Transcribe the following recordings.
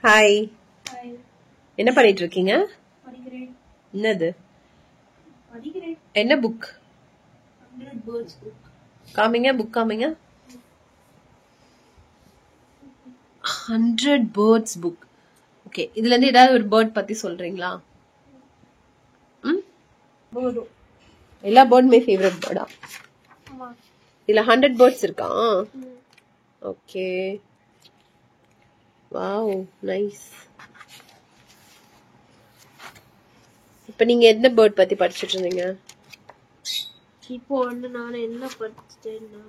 Hi, Hi. என்ன பண்ணிட்டு இருக்கீங்க? படிக்கிறேன். என்னது? படிக்கிறேன். என்ன புக்? 100 birds book. காமிங்க, புக் காமிங்க. 100 birds book. ஓகே, இதுல இருந்து ஏதாவது ஒரு பேர்ட் பத்தி சொல்றீங்களா? போதும். எல்லா பேர்டுமே ஃபேவரட் பேர்டா? ஆமா. இதுல 100 பேர்ட்ஸ் இருக்கா? Okay, wow, nice. இப்ப நீங்க எந்த பேர்ட் பத்தி படிச்சிட்டு இருந்தீங்க? இப்போ வந்து நான் என்ன படிச்சிட்டேன்னா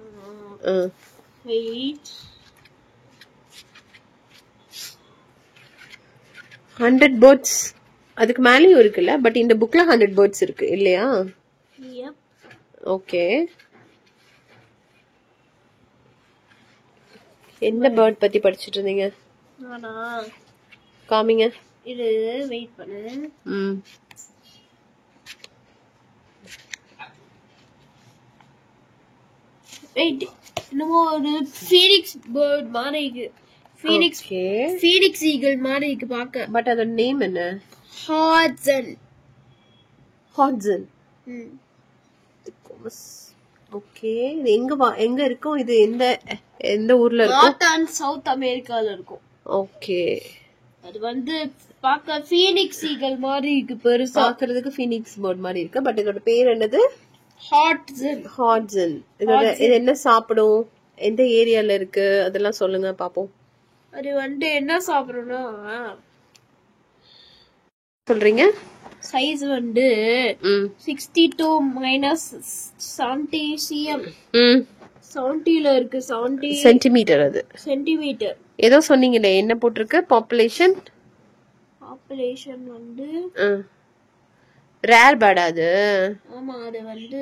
ஆ, 100 பேர்ட்ஸ் அதுக்கு மேலேயும் இருக்குல்ல, பட் இந்த புக்ல 100 பேர்ட்ஸ் இருக்கு இல்லையா? Yep. ஓகே, எந்த பேர்ட் பத்தி படிச்சிட்டு இருந்தீங்க? நானா காமிங்க. இது வெயிட் பண்ணு. ம், வெயிட், என்னமோ ஒரு ஃபீனிக்ஸ் பேர்ட் மாதிரி இருக்கு. ஃபீனிக்ஸ் ஓகே, ஃபீனிக்ஸ் ஈகிள் மாதிரி இருக்கு பார்க்க. பட் அதோட நேம் என்ன? ஹாட்சன். ஹாட்சன். ஓகே, இது எங்க இருக்கும்? இது எந்த எந்த ஊர்ல இருக்கும்? நார்த் அண்ட் சவுத் அமெரிக்கால இருக்கும். ஓகே, அது வந்து பார்க்க ஃபீனிக்ஸ் ஈகிள் மாதிரி இருக்கு, பெருசா. பாக்குறதுக்கு ஃபீனிக்ஸ் பேர்ட் மாதிரி இருக்கு, பட் இதோட பேர் என்னது? ஹாட்சன். ஹாட்சன். இது என்ன சாப்பிடும்? எந்த ஏரியால இருக்கு அதெல்லாம் சொல்லுங்க பாப்போம். அது வந்து என்ன சாப்பிடும்னா, சொல்றீங்க? சைஸ் வந்து 62 மைனஸ் 70 cm. 70ல இருக்கு. 70 சென்டிமீட்டர். அது சென்டிமீட்டர். ஏதோ சொன்னீங்களே, என்ன போட்டிருக்கு? பாப்புலேஷன் வந்து ரேர் பேர்ட் அது. ஆமா, அது வந்து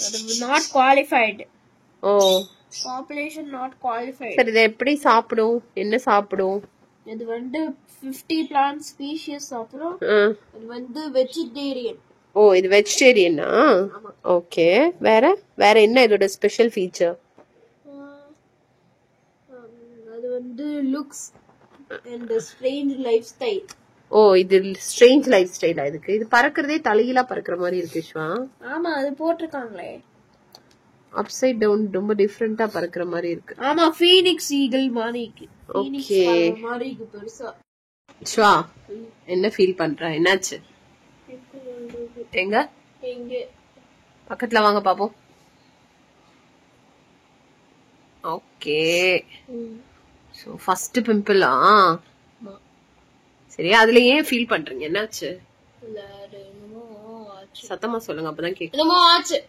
அது நாட் குவாலிஃபைடு. ஓ, பாப்புலேஷன் நாட் குவாலிஃபைடு. சரி, இதை எப்படி சாப்பிடும்? என்ன சாப்பிடும்? இது வந்து 50 பிளான்ட் ஸ்பீஷிஸ் சாப்பிடும். அது வந்து வெஜிடேரியன். ஓ, இது வெஜிடேரியனா? ஓகே, வேற வேற என்ன இதோட ஸ்பெஷல் ஃபீச்சர்? அது வந்து looks and strange lifestyle. ஓ, இது ஸ்ட்ரேஞ்ச் லைஃப் ஸ்டைலா? இதுக்கு இது பறக்கிறதே தலைகீழா பறக்கிற மாதிரி இருக்கு விஸ்வா. ஆமா, அது போட்டிருக்காங்களே. அப்சைட் டவுன், ரொம்ப டிஃபரெண்டா பறக்கிற மாதிரி இருக்கு. ஆமா, ஃபீனிக்ஸ் ஈகிள் மாதிரி இருக்கு. ஓகே, மாதிரி இருக்கு பெருசா. விஸ்வா, என்ன ஃபீல் பண்ற? என்னாச்சு? எங்க பக்கத்துல வாங்க பாப்போம். ஓகே, சோ ஃபர்ஸ்ட் பிம்பிளா? சரி, அதுல ஏன் ஃபீல் பண்றீங்க? என்னாச்சு? சத்தமா சொல்லுங்க, அப்பதான் கேட்கும். என்னமோ ஆச்சு.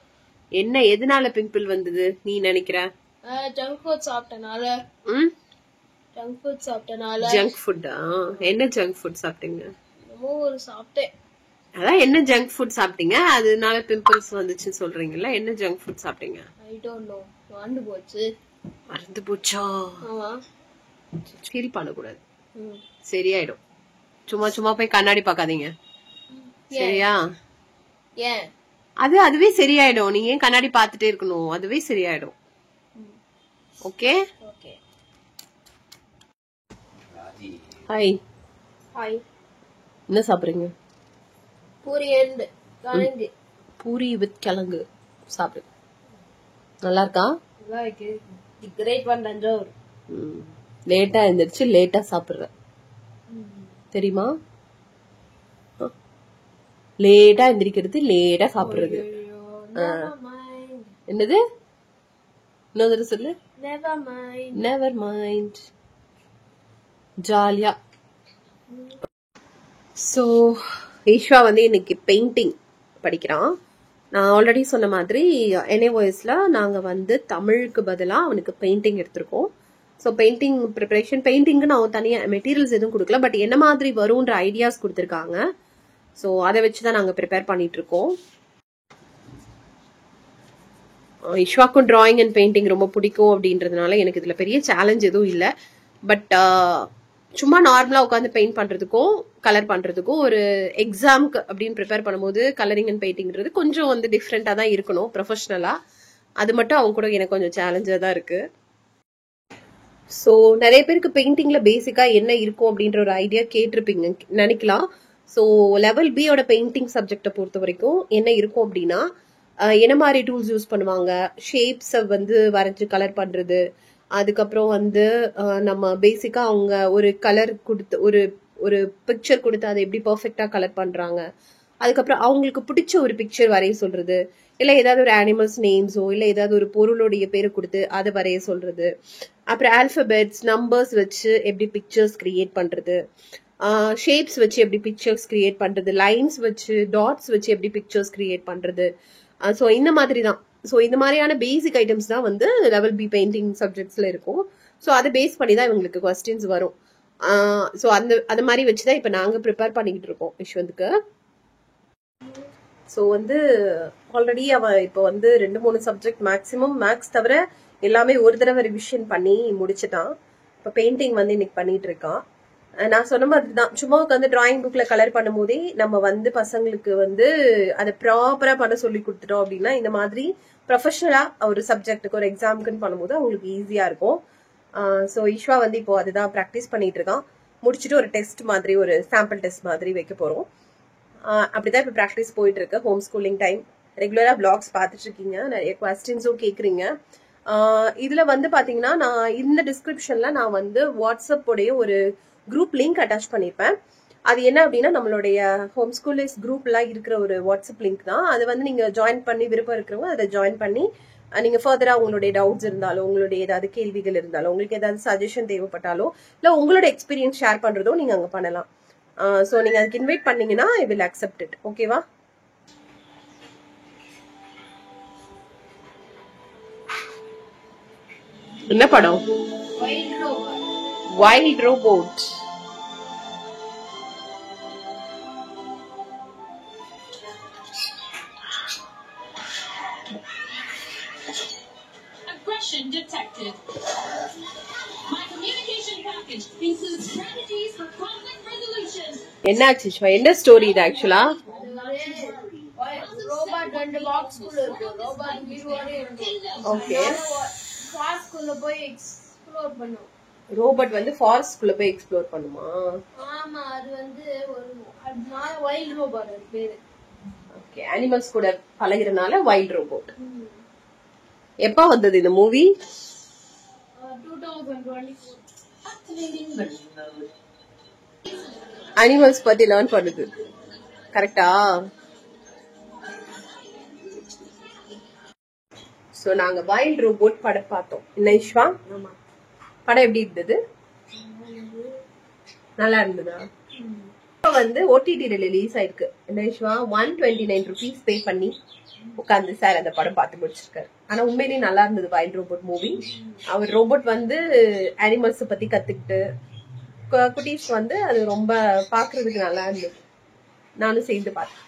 என்ன, எதனால பிம்பிள் வந்தது நீ நினைக்கிற? Junk food சாப்பிட்டனால. ஜங்க் ஃபுட்டா? என்ன ஜங்க் ஃபுட் சாப்பிட்டீங்க? என்னமோ ஒரு சாப்பிட்டேன். அதான், என்ன ஜங்க் ஃபுட் சாப்பிட்டீங்க அதனால பிம்பிள்ஸ் வந்துச்சுன்னு சொல்றீங்கல்ல? என்ன ஜங்க் ஃபுட் சாப்பிட்டீங்க? ஐ டோன்ட் நோ, மறந்து போச்சு. மறந்து போச்சா? ஆமா, ஃபீல் பண்ணக்கூடாது, சரியாயிடும். சும்மா சும்மா போய் கண்ணாடி பாக்காதீங்க, சரியா? ஏன்? அதுவே சரியாயிடும். நீங்க ஏன் கண்ணாடி பாத்துட்டே இருக்கணும்? அதுவே சரியாயிடும். Okay, okay. ஹாய். ஹாய். என்ன சாப்பிடுறீங்க? பூரி அண்ட் கிழங்கு. பூரி வித் கிழங்கு சாப்பிடு. நல்லா இருக்கா? தி கிரேட் ஒன் தஞ்சாவூர். லேட்டா எழுந்திரிச்சு லேட்டா சாப்பிடுற, தெரியுமா? லேட்டா எந்திரிக்கிறது, லேட்டா சாப்பிடுறது. என்னது? இன்னொரு சொல்லு. Never mind. ஜாலியா. சோ ஈஸ்வா வந்து இன்னைக்கு பெயிண்டிங் படிக்கிறான். நான் ஆல்ரெடி சொன்ன மாதிரி NAOSல நாங்க வந்து தமிழுக்கு பதிலா அவனுக்கு பெயிண்டிங் எடுத்திருக்கோம். ஸோ பெயிண்டிங் ப்ரிப்பரேஷன், பெயிண்டிங்கு நான் தனியாக மெட்டீரியல்ஸ் எதுவும் கொடுக்கல, பட் என்ன மாதிரி வரும்ன்ற ஐடியாஸ் கொடுத்துருக்காங்க. ஸோ அதை வச்சுதான் நாங்கள் ப்ரிப்பேர் பண்ணிட்டு இருக்கோம். இஷ்வாக்கும் டிராயிங் அண்ட் பெயிண்டிங் ரொம்ப பிடிக்கும் அப்படின்றதுனால எனக்கு இதுல பெரிய சேலஞ்ச் எதுவும் இல்லை. பட் சும்மா நார்மலா உட்காந்து பெயிண்ட் பண்றதுக்கும் கலர் பண்றதுக்கும், ஒரு எக்ஸாம்க்கு அப்படின்னு ப்ரிப்பேர் பண்ணும்போது கலரிங் அண்ட் பெயிண்டிங்கிறது கொஞ்சம் வந்து டிஃப்ரெண்டா தான் இருக்கணும் ப்ரொஃபஷனலா. அது மட்டும் அவங்க கூட எனக்கு கொஞ்சம் சேலஞ்சா தான் இருக்கு. ஸோ நிறைய பேருக்கு பெயிண்டிங்ல பேசிக்கா என்ன இருக்கும் அப்படின்ற ஒரு ஐடியா கேட்டிருப்பீங்க நினைக்கலாம். ஸோ லெவல் பியோட பெயிண்டிங் சப்ஜெக்டை பொறுத்த வரைக்கும் என்ன இருக்கும் அப்படின்னா, என்ன மாதிரி டூல்ஸ் யூஸ் பண்ணுவாங்க, ஷேப்ஸை வந்து வரைஞ்சு கலர் பண்றது, அதுக்கப்புறம் வந்து நம்ம பேசிக்கா அவங்க ஒரு கலர் கொடுத்து ஒரு ஒரு பிக்சர் கொடுத்து அதை எப்படி பர்ஃபெக்டா கலர் பண்றாங்க, அதுக்கப்புறம் அவங்களுக்கு பிடிச்ச ஒரு பிக்சர் வரைய சொல்றது, இல்லை ஏதாவது ஒரு அனிமல்ஸ் நேம்ஸோ இல்லை ஏதாவது ஒரு பொருளுடைய பேரை கொடுத்து அதை வரைய சொல்றது, அப்புறம் ஆல்பபெட்ஸ் நம்பர்ஸ் வச்சு எப்படி பிக்சர்ஸ் கிரியேட் பண்றது, ஷேப்ஸ் வச்சு எப்படி பிக்சர்ஸ் கிரியேட் பண்றது, லைன்ஸ் வச்சு டாட்ஸ் வச்சு எப்படி பிக்சர்ஸ் கிரியேட் பண்றது. ஸோ இந்த மாதிரி தான். ஸோ இந்த மாதிரியான பேசிக் ஐட்டம்ஸ் தான் வந்து லெவல் பி பெயிண்டிங் சப்ஜெக்ட்ஸ்ல இருக்கும். ஸோ அதை பேஸ் பண்ணி தான் இவங்களுக்கு கொஸ்டின்ஸ் வரும். ஸோ அந்த மாதிரி வச்சுதான் இப்போ நாங்கள் ப்ரிப்பேர் பண்ணிக்கிட்டு இருக்கோம் யஷ்வந்த்க்கு. ஸோ வந்து ஆல்ரெடி அவன் இப்போ வந்து 2-3 சப்ஜெக்ட் மேக்ஸிமம் மேக்ஸ் தவிர எல்லாமே ஒரு தடவை ரிவிஷன் பண்ணி முடிச்சுட்டான். இப்போ பெயிண்டிங் வந்து இன்னைக்கு பண்ணிட்டு இருக்கான். நான் சொன்ன மாதிரி தான், சும்மா உட்காந்து டிராயிங் புக்ல கலர் பண்ணும் போதே நம்ம வந்து பசங்களுக்கு வந்து அதை ப்ராப்பரா பண்ண சொல்லி கொடுத்துட்டோம் அப்படின்னா இந்த மாதிரி ப்ரொஃபஷனலா ஒரு சப்ஜெக்டுக்கு ஒரு எக்ஸாமுக்குன்னு பண்ணும்போது அவங்களுக்கு ஈஸியா இருக்கும். ஸோ ஈஸ்வா வந்து இப்போ அதுதான் ப்ராக்டிஸ் பண்ணிட்டு இருக்கான். முடிச்சுட்டு ஒரு டெஸ்ட் மாதிரி ஒரு சாம்பிள் டெஸ்ட் மாதிரி வைக்க போறோம். அப்படிதான் இப்போ ப்ராக்டிஸ் போயிட்டு இருக்கு. ஹோம் ஸ்கூலிங் டைம் ரெகுலரா பிளாக்ஸ் பார்த்துட்டு இருக்கீங்க, நிறைய கொஸ்டின்ஸும் கேட்குறீங்க. இதுல வந்து பாத்தீங்கன்னா நான் இந்த டிஸ்கிரிப்ஷன்ல நான் வந்து வாட்ஸ்அப் உடைய ஒரு குரூப் லிங்க் அட்டாச் பண்ணிருப்பேன். அது என்ன அப்படின்னா நம்மளுடைய ஹோம் ஸ்கூல்ஸ் குரூப்லாம் இருக்கிற ஒரு வாட்ஸ்அப் லிங்க் தான். அது வந்து நீங்க ஜாயின் பண்ணி விருப்பம் இருக்கிறவங்க அதை ஜாயின் பண்ணி நீங்க ஃபர்தரா உங்களுடைய டவுட்ஸ் இருந்தாலும், உங்களுடைய ஏதாவது கேள்விகள் இருந்தாலும், உங்களுக்கு ஏதாவது சஜஷன் தேவைப்பட்டாலோ இல்ல உங்களோட எக்ஸ்பீரியன்ஸ் ஷேர் பண்றதோ நீங்க அங்க பண்ணலாம். ஸோ நீங்க அதுக்கு இன்வைட் பண்ணீங்கன்னா ஐ வில் அக்செப்ட் இட். ஓகேவா? என்ன படம்? Wild robot. Aggression detected. My communication package includes strategies for conflict resolution. என்னாச்சு? என்ன ஸ்டோரி இது ஆக்சுவலா? ரோபோட் ரெண்டு பாக்ஸ் குள்ள இருக்கு. ரோபோட் வீடியோவே இருக்கு. ஓகே. ஃபாரஸ்ட் குள்ள போய் எக்ஸ்ப்ளோர் பண்ணும். ரோபோட் வந்து ஃபாரஸ்ட் குள்ள போய் எக்ஸ்ப்ளோர் பண்ணுமா? ஆமா, அது வந்து ஒரு அதனால வைல்ட் ரோபோட் பேரு. ஓகே, அனிமல்ஸ் கூட பழகுறனால வைல்ட் ரோபோட். எப்ப வந்தது இந்த மூவி? 2024. அனிமல்ஸ் பத்தி லேர்ன் பண்ணுது. கரெக்டா? சோ நாங்க வைல்ட் ரோபோட் படம் பார்த்தோம். என்ன இஷ்வா? ஆமா. படம் எப்படி இருந்தது? நல்லா இருந்ததா? இப்போ வந்து ஓடிடில ரிலீஸ் ஆயிருக்கு. என்ன இஷ்வா? 129 rupees பே பண்ணி உட்காந்து சார் அந்த படம் பார்த்து முடிச்சிருக்காரு. ஆனா உண்மையிலேயே நல்லா இருந்தது வைல்ட் ரோபோட் மூவி. அவர் ரோபோட் வந்து அனிமல்ஸ் பத்தி கத்துக்கிட்டு குட்டீஸ் வந்து அது ரொம்ப பாக்குறதுக்கு நல்லா இருந்தது. நானும் சேர்ந்து பார்த்தேன்.